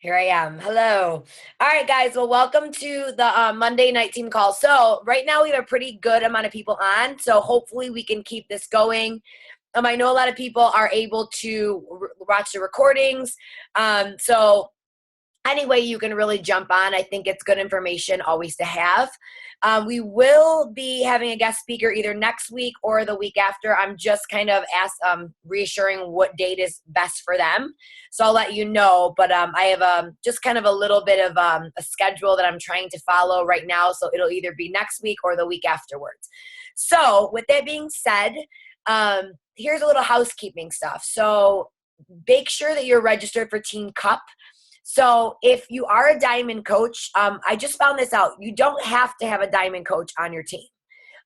Here I am. Hello. All right, guys. Well, welcome to the Monday night team call. So right now we have a pretty good amount of people on. So hopefully we can keep this going. I know a lot of people are able to watch the recordings. So any way you can really jump on. I think it's good information always to have. We will be having a guest speaker either next week or the week after. I'm just kind of reassuring what date is best for them. So I'll let you know. But I have just kind of a little bit of a schedule that I'm trying to follow right now. So it'll either be next week or the week afterwards. So with that being said, here's a little housekeeping stuff. So make sure that you're registered for Team Cup. So if you are a diamond coach, I just found this out. You don't have to have a diamond coach on your team.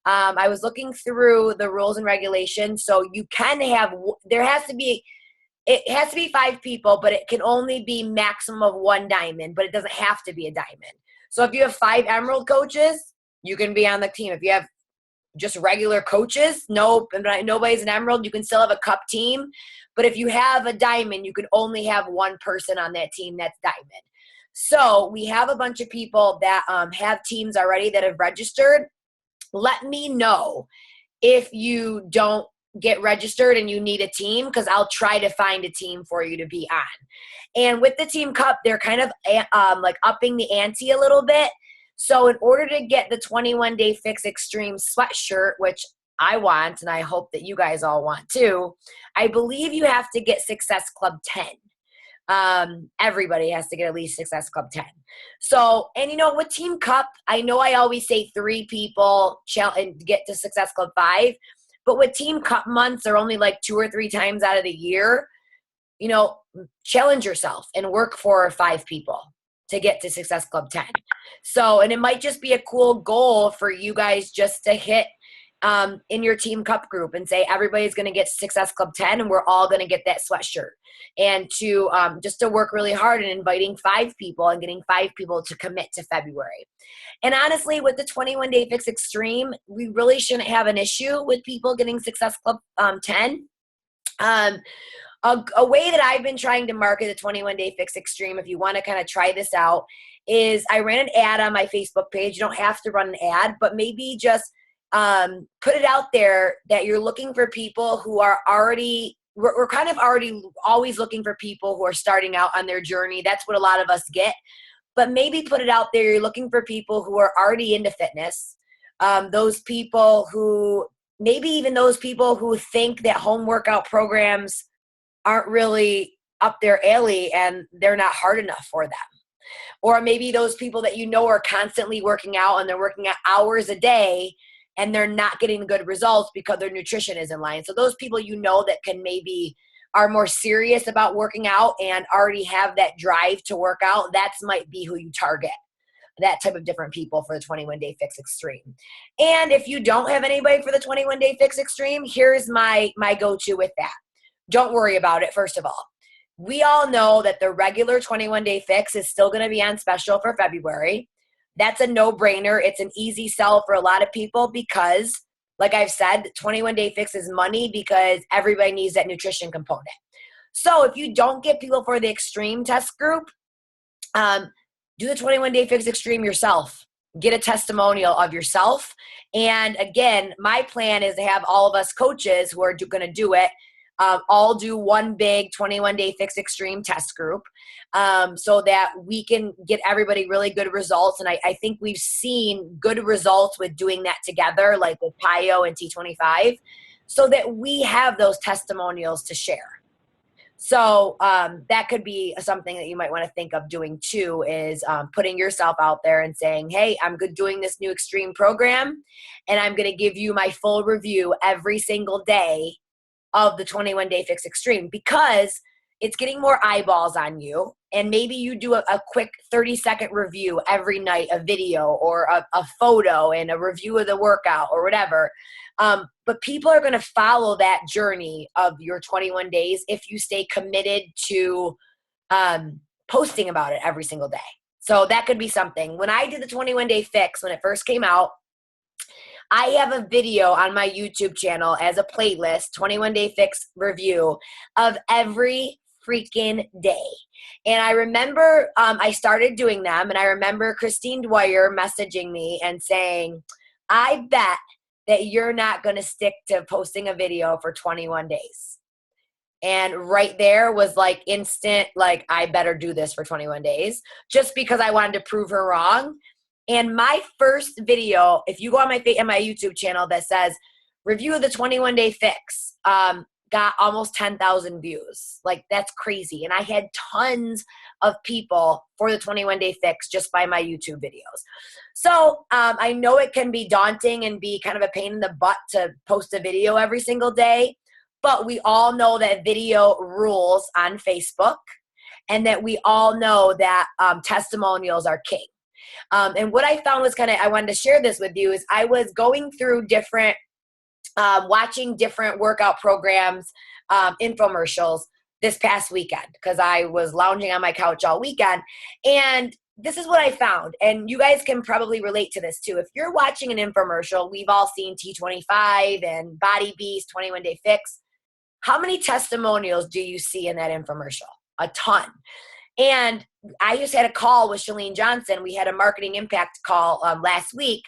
I was looking through the rules and regulations. So you can have, it has to be 5 people, but it can only be maximum of 1 diamond, but it doesn't have to be a diamond. So if you have 5 emerald coaches, you can be on the team. If you have just regular coaches, nobody's an emerald, you can still have a cup team. But if you have a diamond, you can only have 1 person on that team that's diamond. So we have a bunch of people that have teams already that have registered. Let me know if you don't get registered and you need a team, because I'll try to find a team for you to be on. And with the Team Cup, they're kind of like upping the ante a little bit. So in order to get the 21-Day Fix Extreme sweatshirt, which I want, and I hope that you guys all want too, I believe you have to get Success Club 10. Everybody has to get at least Success Club 10. So, and with Team Cup, I know I always say 3 people and get to Success Club 5, but with Team Cup months, they're only like 2 or 3 times out of the year. Challenge yourself and work for 5 people to get to Success Club 10. So, and it might just be a cool goal for you guys just to hit in your Team Cup group and say everybody's going to get Success Club 10 and we're all going to get that sweatshirt. And to just to work really hard and inviting 5 people and getting 5 people to commit to February. And honestly, with the 21-Day Fix Extreme, we really shouldn't have an issue with people getting Success Club 10. A way that I've been trying to market the 21-Day Fix Extreme, if you want to kind of try this out, is I ran an ad on my Facebook page. You don't have to run an ad, but maybe just put it out there that you're looking for people who are already, we're kind of already always looking for people who are starting out on their journey. That's what a lot of us get. But maybe put it out there, you're looking for people who are already into fitness. Those people who, maybe even those people who think that home workout programs aren't really up their alley and they're not hard enough for them. Or maybe those people that are constantly working out and they're working out hours a day and they're not getting good results because their nutrition is in line. So those people that can maybe are more serious about working out and already have that drive to work out, that might be who you target. That type of different people for the 21-Day Fix Extreme. And if you don't have anybody for the 21-Day Fix Extreme, here's my go-to with that. Don't worry about it, first of all. We all know that the regular 21-Day Fix is still going to be on special for February. That's a no-brainer. It's an easy sell for a lot of people because, like I've said, 21-Day Fix is money because everybody needs that nutrition component. So if you don't get people for the Extreme Test group, do the 21-Day Fix Extreme yourself. Get a testimonial of yourself. And again, my plan is to have all of us coaches who are going to do it all do one big 21-Day Fix Extreme test group so that we can get everybody really good results. And I think we've seen good results with doing that together, like with PiYo and T25, so that we have those testimonials to share. So that could be something that you might want to think of doing too, is putting yourself out there and saying, hey, I'm good doing this new extreme program, and I'm going to give you my full review every single day of the 21-Day Fix Extreme, because it's getting more eyeballs on you. And maybe you do a quick 30-second review every night, a video or a photo and a review of the workout or whatever. But people are going to follow that journey of your 21 days if you stay committed to posting about it every single day. So that could be something. When I did the 21-Day Fix, when it first came out, I have a video on my YouTube channel as a playlist, 21-Day Fix review, of every freaking day. And I remember I started doing them, and I remember Christine Dwyer messaging me and saying, I bet that you're not going to stick to posting a video for 21 days. And right there was like instant, like, I better do this for 21 days just because I wanted to prove her wrong. And my first video, if you go on my YouTube channel that says review of the 21 day fix, got almost 10,000 views. Like, that's crazy. And I had tons of people for the 21 day fix just by my YouTube videos. So I know it can be daunting and be kind of a pain in the butt to post a video every single day. But we all know that video rules on Facebook, and that we all know that testimonials are king. And what I found was I wanted to share this with you, is I was going through different, watching different workout programs, infomercials this past weekend, because I was lounging on my couch all weekend. And this is what I found. And you guys can probably relate to this too. If you're watching an infomercial, we've all seen T25 and Body Beast, 21 Day Fix. How many testimonials do you see in that infomercial? A ton. And I just had a call with Chalene Johnson. We had a marketing impact call last week.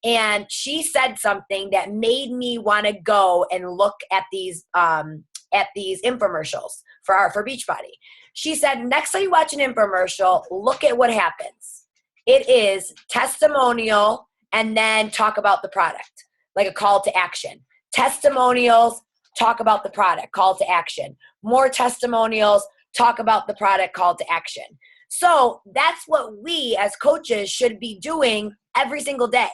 And she said something that made me want to go and look at these infomercials for Beachbody. She said, next time you watch an infomercial, look at what happens. It is testimonial and then talk about the product, like a call to action. Testimonials, talk about the product, call to action. More testimonials, talk about the product, call to action. So that's what we as coaches should be doing every single day.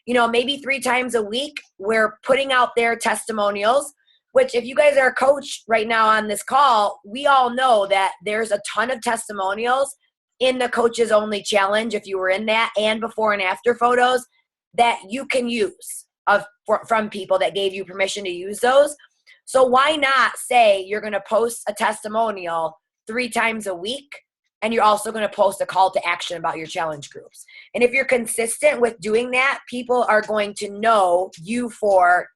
You know, maybe 3 times a week, we're putting out their testimonials, which if you guys are a coach right now on this call, we all know that there's a ton of testimonials in the Coaches Only Challenge, if you were in that, and before and after photos that you can use from people that gave you permission to use those. So why not say you're going to post a testimonial 3 times a week, and you're also going to post a call to action about your challenge groups. And if you're consistent with doing that, people are going to know you for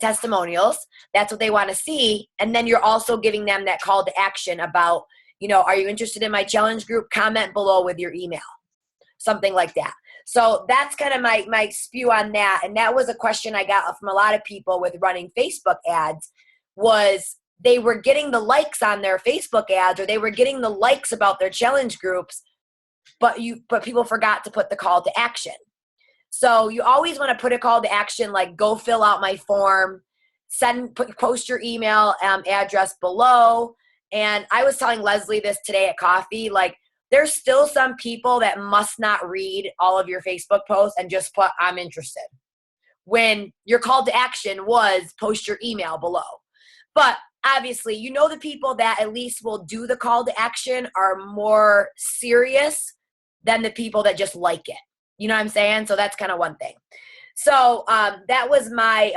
testimonials. That's what they want to see. And then you're also giving them that call to action about, you know, are you interested in my challenge group? Comment below with your email, something like that. So that's kind of my spew on that. And that was a question I got from a lot of people with running Facebook ads, was they were getting the likes on their Facebook ads, or they were getting the likes about their challenge groups, but people forgot to put the call to action. So you always want to put a call to action, like go fill out my form, post your email address below. And I was telling Leslie this today at coffee, like, there's still some people that must not read all of your Facebook posts and just put, I'm interested, when your call to action was post your email below. But obviously, you know, the people that at least will do the call to action are more serious than the people that just like it. You know what I'm saying? So that's kind of one thing. So that was my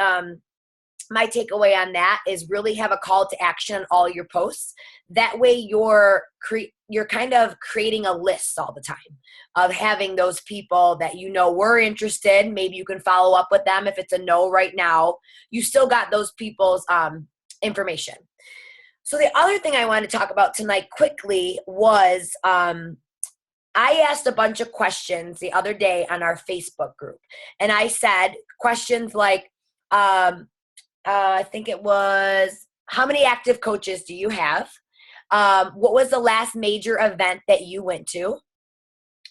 takeaway on that, is really have a call to action on all your posts. That way you're kind of creating a list all the time of having those people that you know were interested. Maybe you can follow up with them. If it's a no right now, you still got those people's information. So the other thing I wanted to talk about tonight quickly was I asked a bunch of questions the other day on our Facebook group. And I said questions like, I think it was, how many active coaches do you have? What was the last major event that you went to?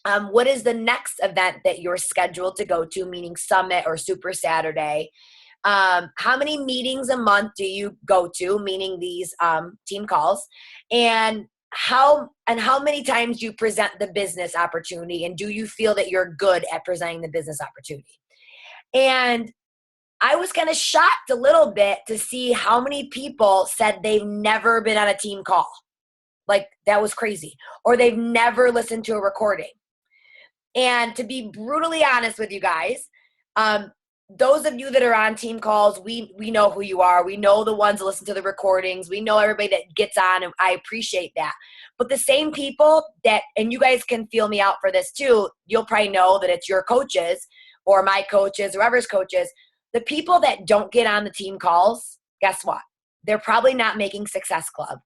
What is the next event that you're scheduled to go to, meaning Summit or Super Saturday? How many meetings a month do you go to, meaning these team calls? And how many times do you present the business opportunity? And do you feel that you're good at presenting the business opportunity? And I was kind of shocked a little bit to see how many people said they've never been on a team call. Like, that was crazy. Or they've never listened to a recording. And to be brutally honest with you guys, those of you that are on team calls, we know who you are. We know the ones that listen to the recordings. We know everybody that gets on, and I appreciate that. But the same people that, and you guys can feel me out for this too, you'll probably know that it's your coaches or my coaches, whoever's coaches. The people that don't get on the team calls, guess what? They're probably not making Success Club.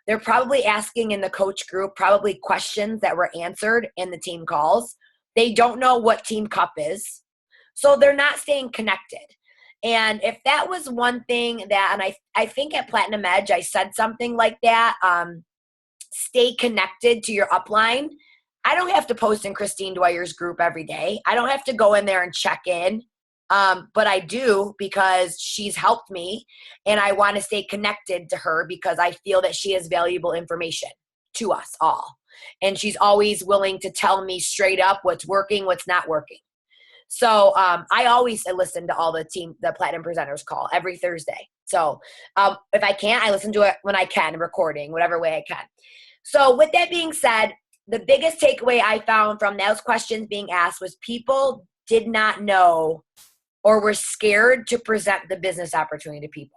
They're probably asking in the coach group, probably questions that were answered in the team calls. They don't know what Team Cup is. So they're not staying connected. And if that was one thing that, and I think at Platinum Edge, I said something like that, stay connected to your upline. I don't have to post in Christine Dwyer's group every day. I don't have to go in there and check in. But I do because she's helped me and I want to stay connected to her because I feel that she has valuable information to us all. And she's always willing to tell me straight up what's working, what's not working. So I always listen to all the Platinum Presenters call every Thursday. So if I can't, I listen to it when I can, recording, whatever way I can. So with that being said, the biggest takeaway I found from those questions being asked was people did not know or were scared to present the business opportunity to people.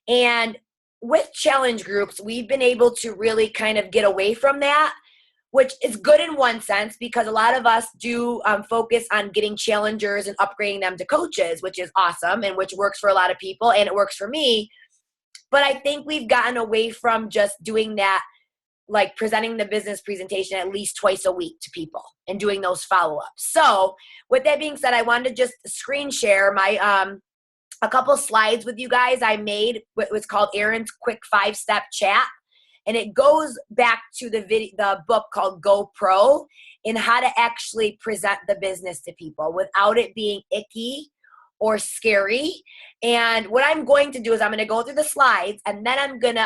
And with challenge groups, we've been able to really kind of get away from that, which is good in one sense because a lot of us do focus on getting challengers and upgrading them to coaches, which is awesome and which works for a lot of people and it works for me. But I think we've gotten away from just doing that, like presenting the business presentation at least twice a week to people and doing those follow-ups. So with that being said, I wanted to just screen share my a couple slides with you guys. I made what was called Erin's Quick 5-Step Chat. And it goes back to the book called Go Pro in how to actually present the business to people without it being icky or scary. And what I'm going to do is I'm going to go through the slides and then I'm going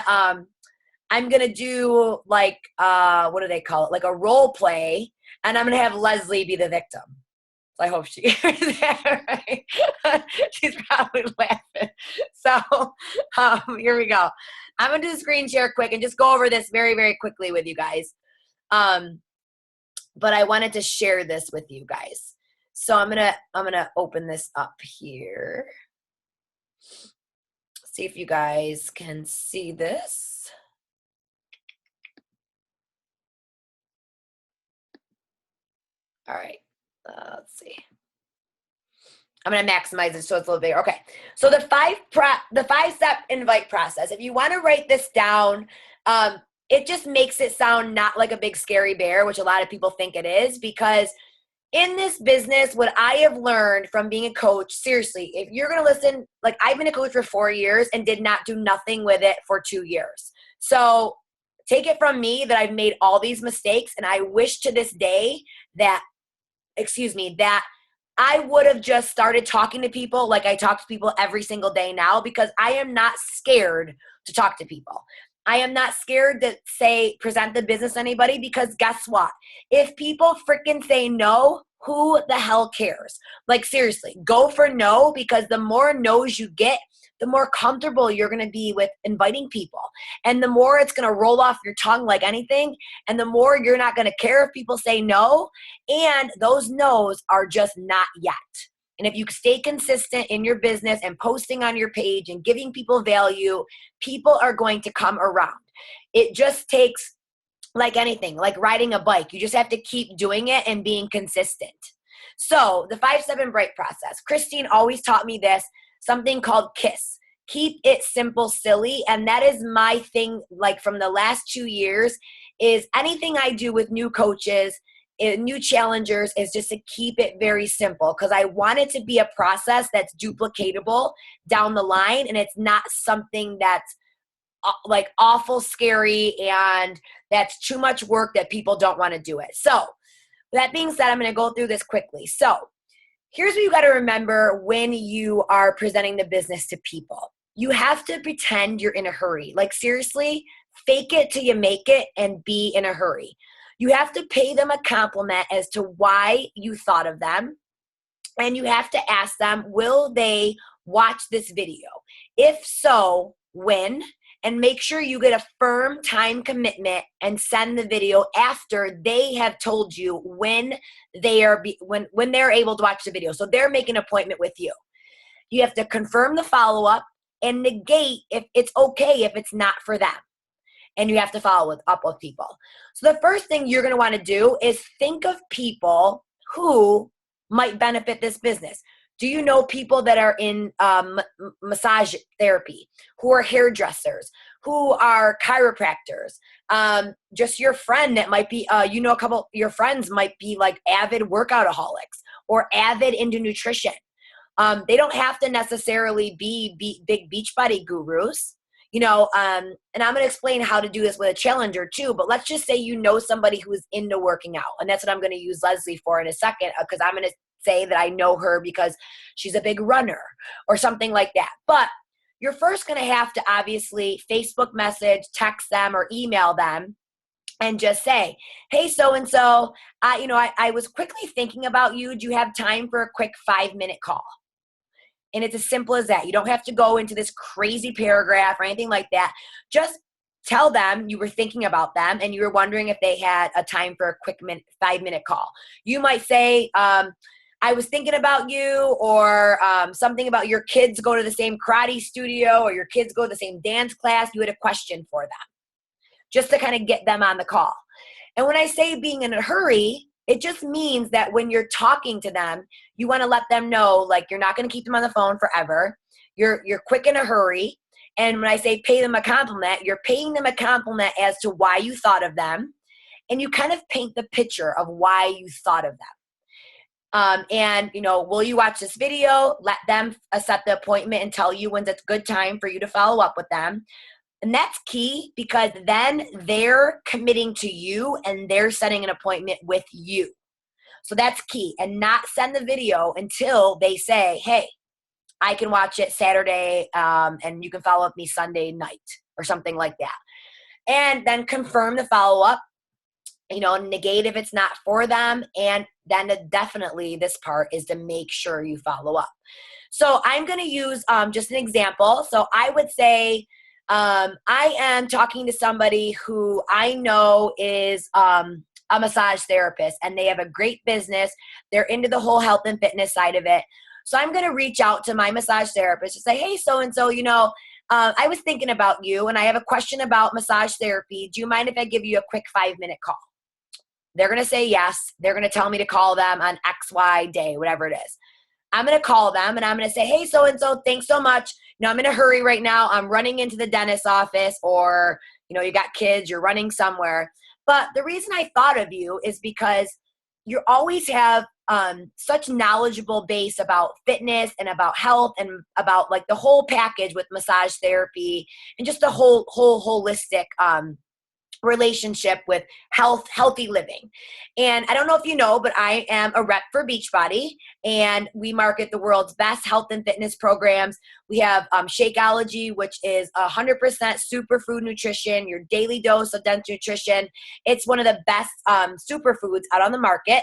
to do like, what do they call it? Like a role play. And I'm going to have Leslie be the victim. So I hope she hears that, right? She's probably laughing. So here we go. I'm going to do the screen share quick and just go over this very, very quickly with you guys. But I wanted to share this with you guys. So I'm going to open this up here. See if you guys can see this. All right. Let's see. I'm going to maximize it so it's a little bigger. Okay. So the 5-step invite process, if you want to write this down, it just makes it sound not like a big scary bear, which a lot of people think it is, because in this business, what I have learned from being a coach, seriously, if you're going to listen, like I've been a coach for 4 years and did not do nothing with it for 2 years. So take it from me that I've made all these mistakes. And I wish to this day that I would have just started talking to people like I talk to people every single day now, because I am not scared to talk to people. I am not scared to present the business to anybody, because guess what? If people freaking say no, who the hell cares? Like seriously, go for no, because the more no's you get, the more comfortable you're going to be with inviting people. And the more it's going to roll off your tongue like anything. And the more you're not going to care if people say no. And those no's are just not yet. And if you stay consistent in your business and posting on your page and giving people value, people are going to come around. It just takes, like anything, like riding a bike. You just have to keep doing it and being consistent. So the 5-step invite process. Christine always taught me this, something called KISS. Keep it simple, silly. And that is my thing, like from the last 2 years, is anything I do with new coaches, new challengers, is just to keep it very simple, because I want it to be a process that's duplicatable down the line, and it's not something that's like awful scary and that's too much work that people don't want to do it. So with that being said, I'm going to go through this quickly. So here's what you got to remember when you are presenting the business to people. You have to pretend you're in a hurry. Like seriously, fake it till you make it and be in a hurry. You have to pay them a compliment as to why you thought of them. And you have to ask them, will they watch this video? If so, when? And make sure you get a firm time commitment and send the video after they have told you when they're able to watch the video. So they're making an appointment with you. You have to confirm the follow-up and negate if it's okay if it's not for them. And you have to follow up with people. So the first thing you're going to want to do is think of people who might benefit this business. Do you know people that are in massage therapy, who are hairdressers, who are chiropractors, just your friend that might be, a couple, your friends might be like avid workoutaholics or avid into nutrition. They don't have to necessarily be big Beachbody gurus, and I'm going to explain how to do this with a challenger too, but let's just say somebody who's into working out, and that's what I'm going to use Leslie for in a second, because I'm going to say that I know her because she's a big runner or something like that. But you're first going to have to obviously Facebook message, text them, or email them and just say, hey, so-and-so, I was quickly thinking about you. Do you have time for a quick 5-minute call? And it's as simple as that. You don't have to go into this crazy paragraph or anything like that. Just tell them you were thinking about them and you were wondering if they had a time for a quick 5-minute call. You might say, I was thinking about you, or something about your kids go to the same karate studio or your kids go to the same dance class. You had a question for them just to kind of get them on the call. And when I say being in a hurry, it just means that when you're talking to them, you want to let them know, like, you're not going to keep them on the phone forever. You're quick in a hurry. And when I say pay them a compliment, you're paying them a compliment as to why you thought of them. And you kind of paint the picture of why you thought of them. Will you watch this video? Let them set the appointment and tell you when's a good time for you to follow up with them. And that's key, because then they're committing to you and they're setting an appointment with you. So that's key. And not send the video until they say, hey, I can watch it Saturday, and you can follow up with me Sunday night or something like that. And then confirm the follow-up, negate if it's not for them. And then definitely this part is to make sure you follow up. So I'm going to use just an example. So I would say, I am talking to somebody who I know is a massage therapist, and they have a great business. They're into the whole health and fitness side of it. So I'm going to reach out to my massage therapist and say, hey, so-and-so, I was thinking about you and I have a question about massage therapy. Do you mind if I give you a quick 5-minute call? They're going to say yes. They're going to tell me to call them on XY day, whatever it is. I'm going to call them and I'm going to say, hey, so-and-so, thanks so much. I'm in a hurry right now. I'm running into the dentist's office, or, you got kids, you're running somewhere. But the reason I thought of you is because you always have such knowledgeable base about fitness and about health and about like the whole package with massage therapy and just the whole holistic relationship with healthy living. And I don't know if you know, but I am a rep for Beachbody, and we market the world's best health and fitness programs. We have Shakeology, which is 100% superfood nutrition, your daily dose of dense nutrition. It's one of the best superfoods out on the market.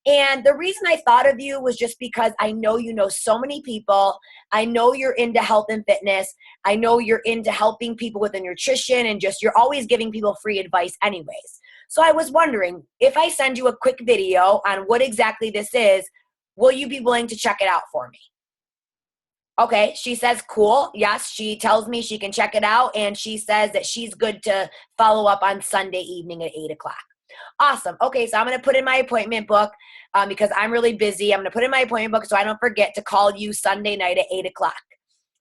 And the reason I thought of you was just because I know you know so many people. I know you're into health and fitness. I know you're into helping people with the nutrition, and just you're always giving people free advice anyways. So I was wondering, if I send you a quick video on what exactly this is, will you be willing to check it out for me? Okay, she says, cool. Yes, she tells me she can check it out, and she says that she's good to follow up on Sunday evening at 8 o'clock. Awesome. Okay, so I'm going to put in my appointment book because I'm really busy. I'm going to put in my appointment book so I don't forget to call you Sunday night at 8 o'clock.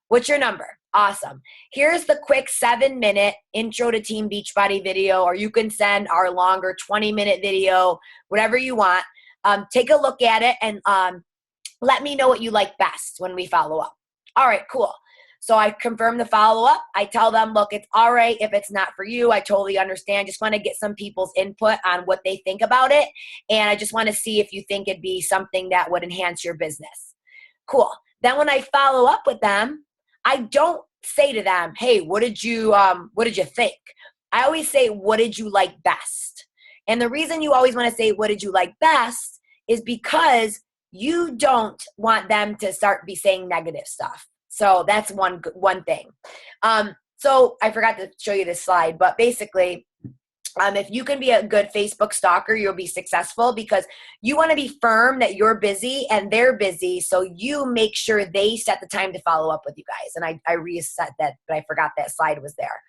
What's your number? Awesome. Here's the quick 7-minute intro to Team Beachbody video, or you can send our longer 20-minute video, whatever you want. Take a look at it and let me know what you like best when we follow up. All right, cool. So I confirm the follow-up. I tell them, look, it's all right if it's not for you. I totally understand. Just want to get some people's input on what they think about it. And I just want to see if you think it'd be something that would enhance your business. Cool. Then when I follow up with them, I don't say to them, hey, what did you think? I always say, what did you like best? And the reason you always want to say, what did you like best, is because you don't want them to start be saying negative stuff. So that's one thing. So I forgot to show you this slide, but basically, if you can be a good Facebook stalker, you'll be successful, because you want to be firm that you're busy and they're busy. So you make sure they set the time to follow up with you guys. And I reset that, but I forgot that slide was there.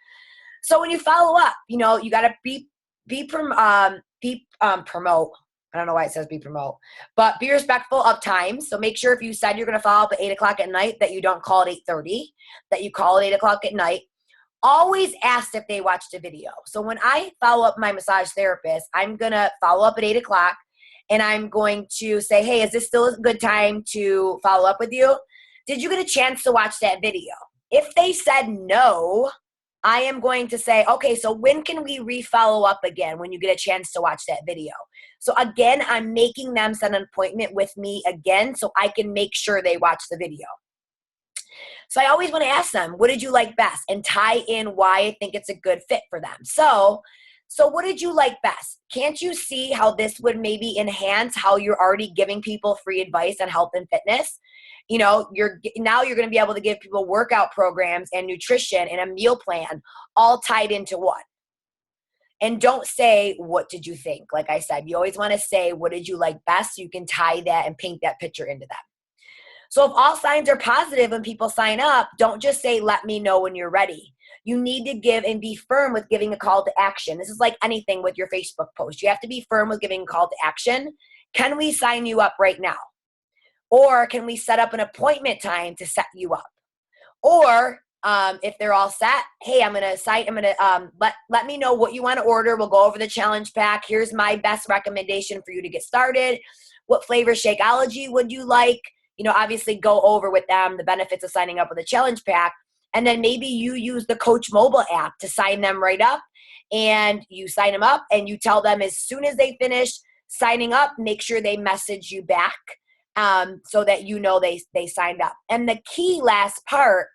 So when you follow up, you got to promote. I don't know why it says be promote, but be respectful of time. So make sure if you said you're going to follow up at 8 o'clock at night, that you don't call at 8:30, that you call at 8 o'clock at night. always asked if they watched a video. So when I follow up my massage therapist, I'm going to follow up at 8 o'clock and I'm going to say, hey, is this still a good time to follow up with you? Did you get a chance to watch that video? If they said no, I am going to say, okay, so when can we re-follow up again when you get a chance to watch that video? So again, I'm making them set an appointment with me again so I can make sure they watch the video. So I always want to ask them, what did you like best? And tie in why I think it's a good fit for them. So what did you like best? Can't you see how this would maybe enhance how you're already giving people free advice on health and fitness? You know, now you're going to be able to give people workout programs and nutrition and a meal plan all tied into one. And don't say, what did you think? Like I said, you always want to say, what did you like best? So you can tie that and paint that picture into them. So if all signs are positive when people sign up, don't just say, let me know when you're ready. You need to give and be firm with giving a call to action. This is like anything with your Facebook post. You have to be firm with giving a call to action. Can we sign you up right now? Or can we set up an appointment time to set you up? Or if they're all set, hey, let me know what you want to order. We'll go over the challenge pack. Here's my best recommendation for you to get started. What flavor Shakeology would you like? You know, obviously go over with them the benefits of signing up with a challenge pack. And then maybe you use the Coach Mobile app to sign them right up. And you sign them up and you tell them as soon as they finish signing up, make sure they message you back so that you know they signed up. And the key last part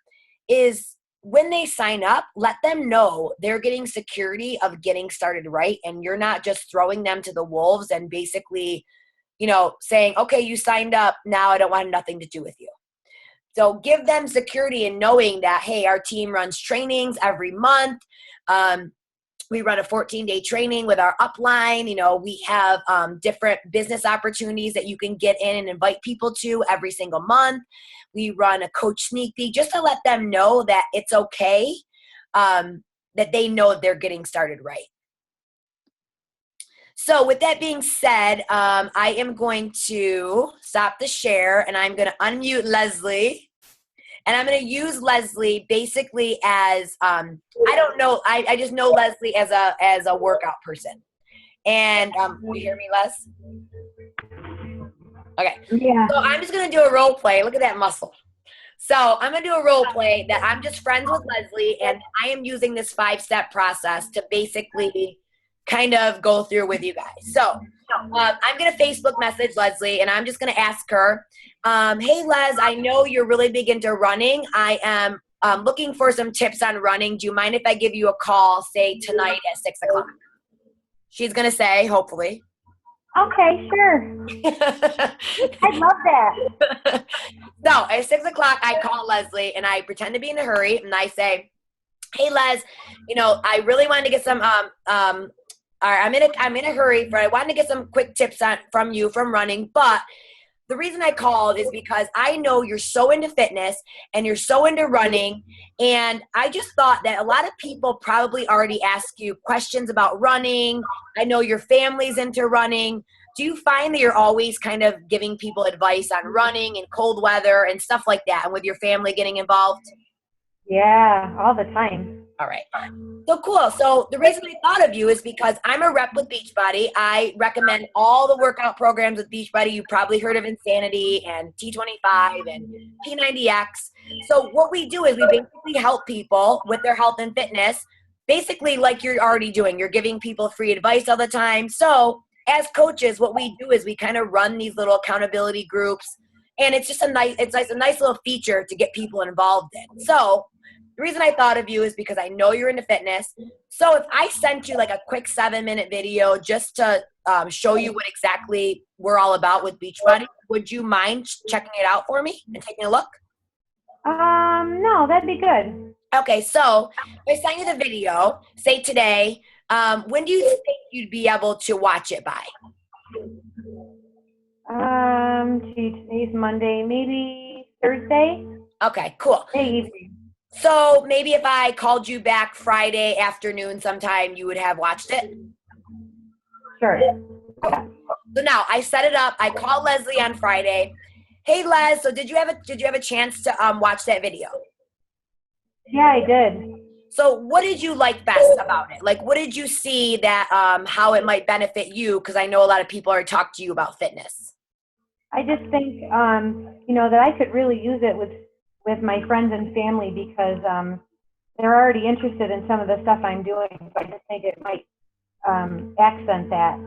is when they sign up, let them know they're getting security of getting started right. And you're not just throwing them to the wolves and basically, you know, saying, okay, you signed up. Now I don't want nothing to do with you. So give them security in knowing that, hey, our team runs trainings every month. We run a 14-day training with our upline. You know, we have different business opportunities that you can get in and invite people to every single month. We run a coach sneak peek just to let them know that it's okay, that they know they're getting started right. So with that being said, I am going to stop the share and I'm going to unmute Leslie. And I'm going to use Leslie basically as, I don't know, I just know Leslie as a workout person. And can you hear me, Les? Okay. Yeah. So I'm just going to do a role play. Look at that muscle. So I'm going to do a role play that I'm just friends with Leslie, and I am using this 5-step process to basically kind of go through with you guys. So I'm going to Facebook message Leslie, and I'm just going to ask her, hey, Les, I know you're really big into running. I am looking for some tips on running. Do you mind if I give you a call, say, tonight at 6 o'clock? She's going to say, hopefully. Okay, sure. I'd love that. So at 6 o'clock, I call Leslie, and I pretend to be in a hurry, and I say, hey, Les, you know, I really wanted to get some I'm in a hurry, but I wanted to get some quick tips from you from running. But the reason I called is because I know you're so into fitness and you're so into running. And I just thought that a lot of people probably already ask you questions about running. I know your family's into running. Do you find that you're always kind of giving people advice on running and cold weather and stuff like that, and with your family getting involved? Yeah, all the time. All right. So cool. So the reason I thought of you is because I'm a rep with Beachbody. I recommend all the workout programs with Beachbody. You've probably heard of Insanity and T25 and P90X. So what we do is we basically help people with their health and fitness, basically like you're already doing. You're giving people free advice all the time. So as coaches, what we do is we kind of run these little accountability groups, and it's just a nice little feature to get people involved in. So the reason I thought of you is because I know you're into fitness. So if I sent you like a quick 7-minute video just to show you what exactly we're all about with Beachbody, would you mind checking it out for me and taking a look? No, that'd be good. Okay, so if I send you the video, say today, when do you think you'd be able to watch it by? Today's Monday, maybe Thursday? Okay, cool. Hey. So maybe if I called you back Friday afternoon sometime, you would have watched it? Sure. Yeah. So now I set it up. I called Leslie on Friday. Hey, Les, so did you have a chance to watch that video? Yeah, I did. So what did you like best about it? Like, what did you see that, how it might benefit you? Because I know a lot of people are talking to you about fitness. I just think, that I could really use it with my friends and family because they're already interested in some of the stuff I'm doing. So I just think it might accent that.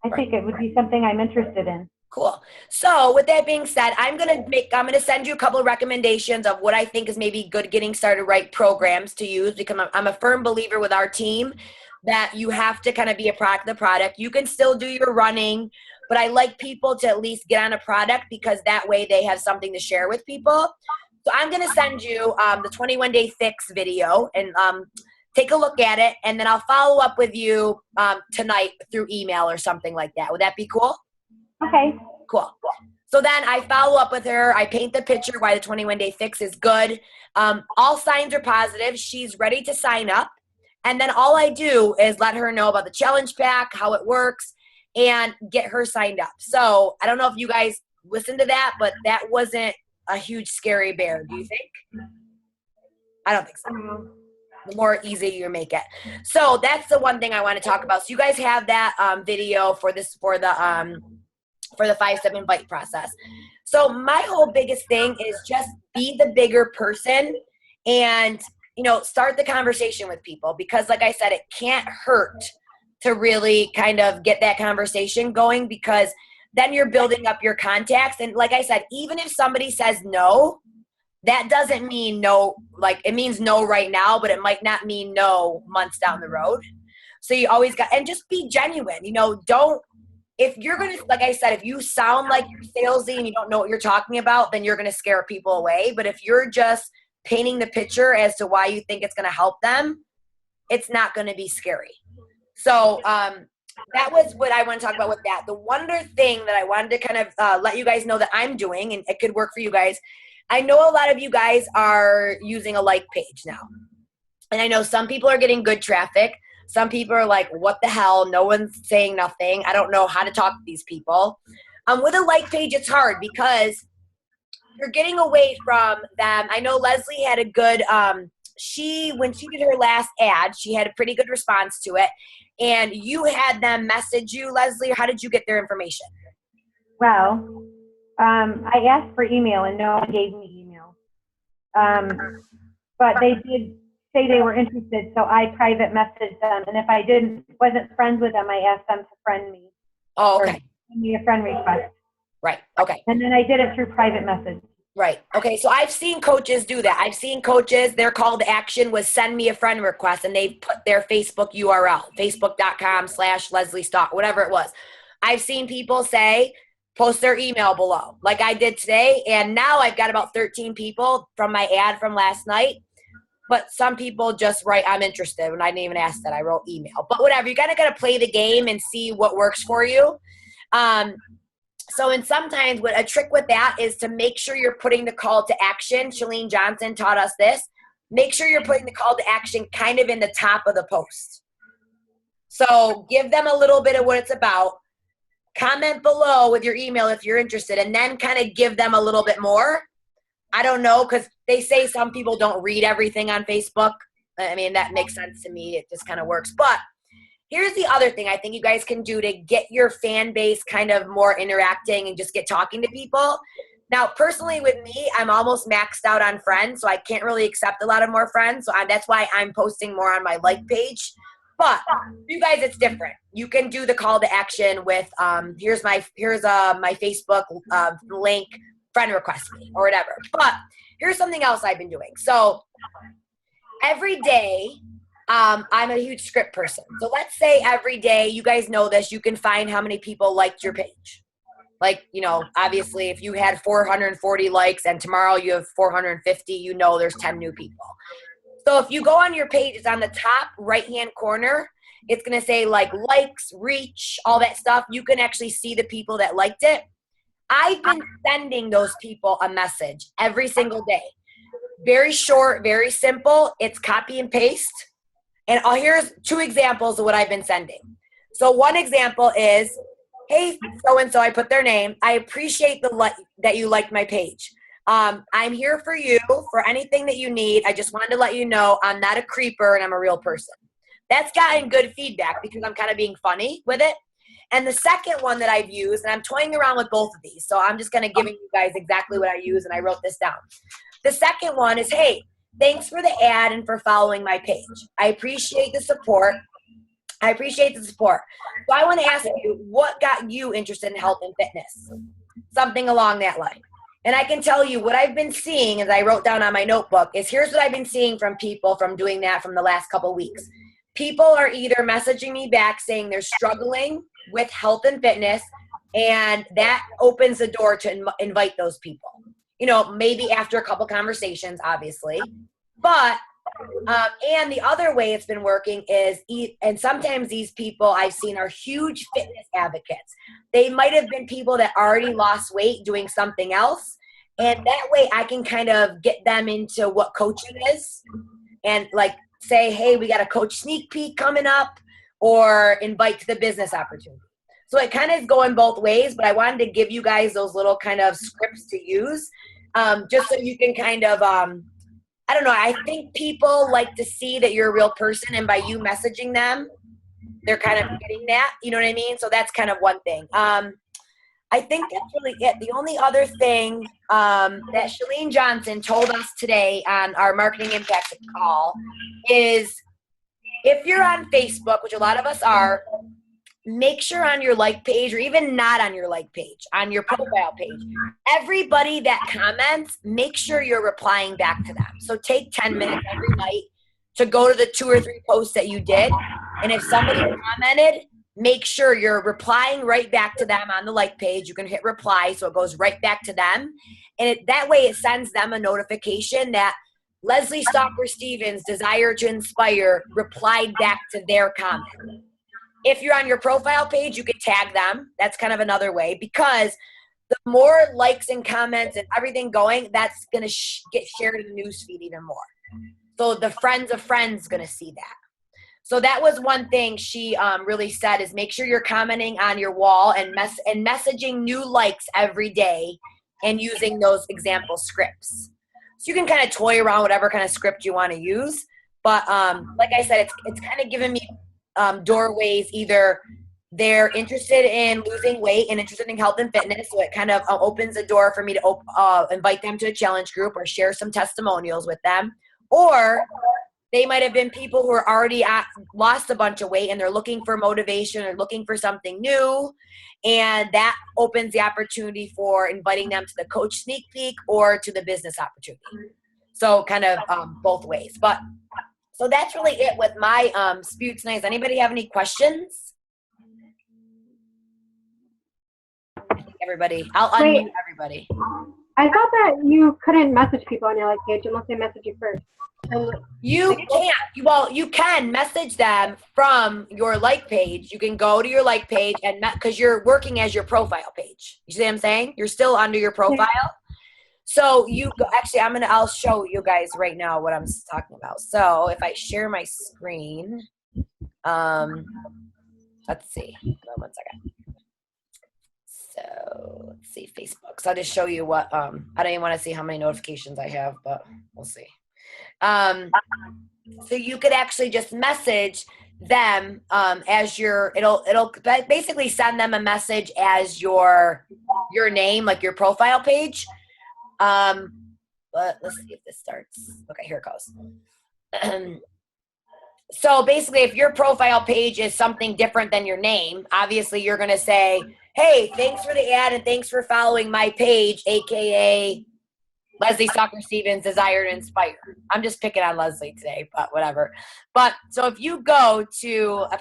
I think it would be something I'm interested in. Cool. So with that being said, I'm gonna send you a couple of recommendations of what I think is maybe good getting started right programs to use, because I'm a firm believer with our team that you have to kind of be a product of the product. You can still do your running, but I like people to at least get on a product because that way they have something to share with people. So I'm gonna send you the 21 Day Fix video and take a look at it, and then I'll follow up with you tonight through email or something like that. Would that be cool? Okay. Cool. So then I follow up with her. I paint the picture why the 21 Day Fix is good. All signs are positive. She's ready to sign up. And then all I do is let her know about the challenge pack, how it works, and get her signed up. So I don't know if you guys listened to that, but that wasn't a huge scary bear. Do you think? I don't think so. The more easy you make it. So that's the one thing I want to talk about. So you guys have that video for the 5-step invite process. So my whole biggest thing is just be the bigger person and, start the conversation with people, because like I said, it can't hurt to really kind of get that conversation going, because then you're building up your contacts. And like I said, even if somebody says no, that doesn't mean no, like it means no right now, but it might not mean no months down the road. So you always and just be genuine, if you're going to, like I said, if you sound like you're salesy and you don't know what you're talking about, then you're going to scare people away. But if you're just painting the picture as to why you think it's going to help them, it's not going to be scary. So that was what I want to talk about with that. The one other thing that I wanted to kind of let you guys know that I'm doing, and it could work for you guys. I know a lot of you guys are using a like page now. And I know some people are getting good traffic. Some people are like, what the hell? No one's saying nothing. I don't know how to talk to these people. With a like page, it's hard because you're getting away from them. I know Leslie had a good, when she did her last ad, she had a pretty good response to it. And you had them message you, Leslie, or how did you get their information? Well, I asked for email and no one gave me email. But they did say they were interested, so I private messaged them, and if I wasn't friends with them, I asked them to friend me. Oh, okay. Or send me a friend request. Right. Okay. And then I did it through private message. Right. Okay. So I've seen coaches do that. I've seen coaches, their call to action was send me a friend request, and they put their Facebook URL, facebook.com/Leslie Stock, whatever it was. I've seen people say, post their email below, like I did today. And now I've got about 13 people from my ad from last night. But some people just write, I'm interested, when I didn't even ask that. I wrote email. But whatever, you kind of got to play the game and see what works for you. And sometimes a trick with that is to make sure you're putting the call to action. Chalene Johnson taught us this. Make sure you're putting the call to action kind of in the top of the post. So give them a little bit of what it's about. Comment below with your email if you're interested, and then kind of give them a little bit more. I don't know, because they say some people don't read everything on Facebook. I mean, that makes sense to me. It just kind of works. But here's the other thing I think you guys can do to get your fan base kind of more interacting and just get talking to people. Now, personally with me, I'm almost maxed out on friends, so I can't really accept a lot of more friends. So that's why I'm posting more on my like page. But for you guys, it's different. You can do the call to action with here's my Facebook link, friend request me or whatever. But here's something else I've been doing. So every day, I'm a huge script person. So let's say every day, you guys know this, you can find how many people liked your page. Like, obviously if you had 440 likes and tomorrow you have 450, there's 10 new people. So if you go on your page, it's on the top right-hand corner. It's going to say like likes, reach, all that stuff. You can actually see the people that liked it. I've been sending those people a message every single day. Very short, very simple. It's copy and paste. And here's 2 examples of what I've been sending. So one example is, hey, so-and-so, I put their name. I appreciate that you liked my page. I'm here for you for anything that you need. I just wanted to let you know I'm not a creeper and I'm a real person. That's gotten good feedback because I'm kind of being funny with it. And the second one that I've used, and I'm toying around with both of these, so I'm just kind of giving you guys exactly what I use, and I wrote this down. The second one is, hey, thanks for the ad and for following my page. I appreciate the support. So I want to ask you, what got you interested in health and fitness? Something along that line. And I can tell you what I've been seeing, as I wrote down on my notebook, is here's what I've been seeing from people from doing that from the last couple weeks. People are either messaging me back saying they're struggling with health and fitness, and that opens the door to invite those people. Maybe after a couple conversations, obviously. But, and the other way it's been working is, and sometimes these people I've seen are huge fitness advocates. They might have been people that already lost weight doing something else. And that way I can kind of get them into what coaching is and like say, hey, we got a coach sneak peek coming up, or invite to the business opportunity. So it kind of is going both ways, but I wanted to give you guys those little kind of scripts to use, just so you can kind of, I don't know, I think people like to see that you're a real person, and by you messaging them, they're kind of getting that, you know what I mean? So that's kind of one thing. I think that's really it. The only other thing that Chalene Johnson told us today on our Marketing Impact call is, if you're on Facebook, which a lot of us are, make sure on your like page, or even not on your like page, on your profile page, everybody that comments, make sure you're replying back to them. So take 10 minutes every night to go to the 2 or 3 posts that you did. And if somebody commented, make sure you're replying right back to them on the like page. You can hit reply so it goes right back to them. And that way it sends them a notification that Leslie Stalker Stevens, Desire to Inspire, replied back to their comment. If you're on your profile page, you can tag them. That's kind of another way, because the more likes and comments and everything going, that's going to get shared in the newsfeed even more. So the friends of friends going to see that. So that was one thing she really said, is make sure you're commenting on your wall and messaging new likes every day and using those example scripts. So you can kind of toy around whatever kind of script you want to use. But like I said, it's kind of given me doorways. Either they're interested in losing weight and interested in health and fitness, so it kind of opens a door for me to invite them to a challenge group or share some testimonials with them. Or they might have been people who are already lost a bunch of weight and they're looking for motivation or looking for something new. And that opens the opportunity for inviting them to the coach sneak peek or to the business opportunity. So kind of both ways. But so that's really it with my spew tonight. Does anybody have any questions? Everybody, I'll unmute everybody. I thought that you couldn't message people on your like page unless they message you first. You can't. Well, you can message them from your like page. You can go to your like page and because you're working as your profile page. You see what I'm saying? You're still under your profile. So you go, actually, I'll show you guys right now what I'm talking about. So if I share my screen, let's see. Hold on 1 second. So let's see, Facebook. So I'll just show you what, I don't even want to see how many notifications I have, but we'll see. So you could actually just message them as it'll basically send them a message as your name, like your profile page. But let's see if this starts. Okay, here it goes. So basically, if your profile page is something different than your name, obviously you're going to say, hey, thanks for the ad and thanks for following my page, aka Leslie Stalker Stevens, Desire to Inspire. I'm just picking on Leslie today, but whatever. But so if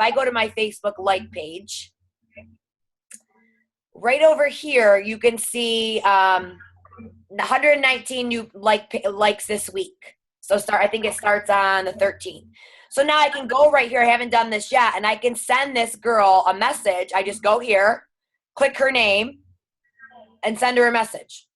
I go to my Facebook like page, right over here, you can see 119 new likes this week. So I think it starts on the 13th. So now I can go right here. I haven't done this yet. And I can send this girl a message. I just go here, click her name, and send her a message.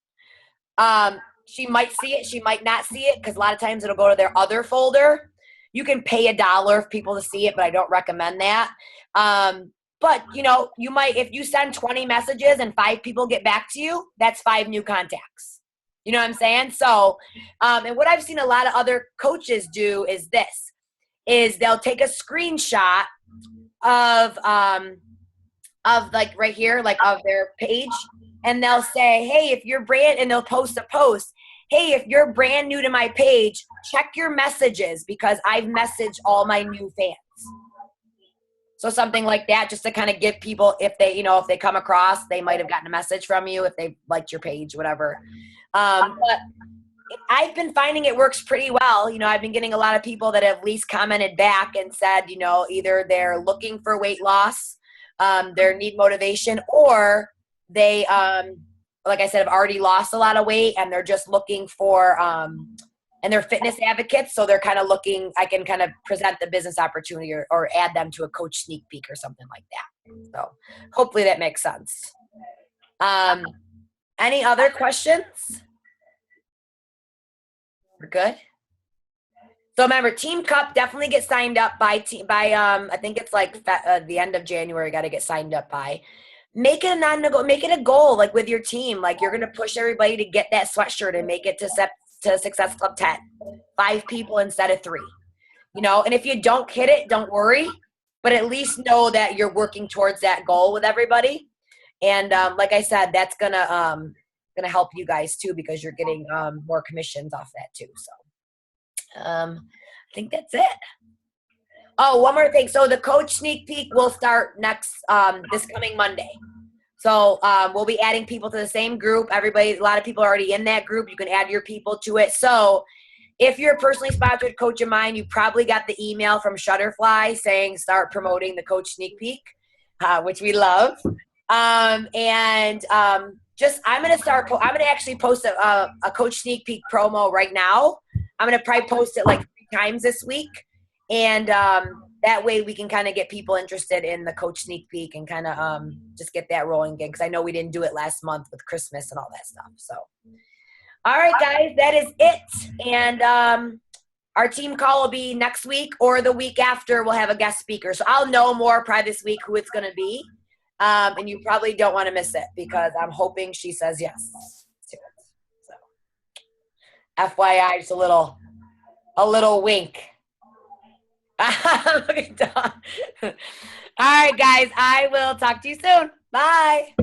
She might see it. She might not see it because a lot of times it'll go to their other folder. You can pay $1 for people to see it, but I don't recommend that. But, you might, if you send 20 messages and 5 people get back to you, that's 5 new contacts. You know what I'm saying? So, and what I've seen a lot of other coaches do is this, is they'll take a screenshot of like right here, like of their page, and they'll say, hey, if you're and they'll post a post, hey, if you're brand new to my page, check your messages because I've messaged all my new fans. So something like that, just to kind of give people, if they, if they come across, they might have gotten a message from you if they liked your page, whatever. But I've been finding it works pretty well. I've been getting a lot of people that have at least commented back and said, either they're looking for weight loss, they need motivation, or they, like I said, have already lost a lot of weight and they're just looking for, and they're fitness advocates. So they're kind of looking, I can kind of present the business opportunity or add them to a coach sneak peek or something like that. So hopefully that makes sense. Any other questions? We're good. So remember, Team Cup, definitely get signed up by I think it's like the end of January. Got to get signed up by. Make it make it a goal, like with your team. Like you're gonna push everybody to get that sweatshirt and make it to Success Club 10. 5 people instead of 3. And if you don't hit it, don't worry, but at least know that you're working towards that goal with everybody. And like I said, that's gonna help you guys too because you're getting more commissions off that too. So I think that's it. Oh, one more thing. So the coach sneak peek will start this coming Monday. So we'll be adding people to the same group. A lot of people are already in that group. You can add your people to it. So if you're a personally sponsored coach of mine, you probably got the email from Shutterfly saying start promoting the coach sneak peek, which we love. I'm going to actually post a coach sneak peek promo right now. I'm going to probably post it like 3 times this week. And that way we can kind of get people interested in the coach sneak peek and kind of just get that rolling again. Because I know we didn't do it last month with Christmas and all that stuff. So, all right, guys, that is it. And our team call will be next week or the week after. We'll have a guest speaker. So I'll know more probably this week who it's going to be. And you probably don't want to miss it because I'm hoping she says yes to it. So, FYI, just a little wink. All right, guys, I will talk to you soon. Bye.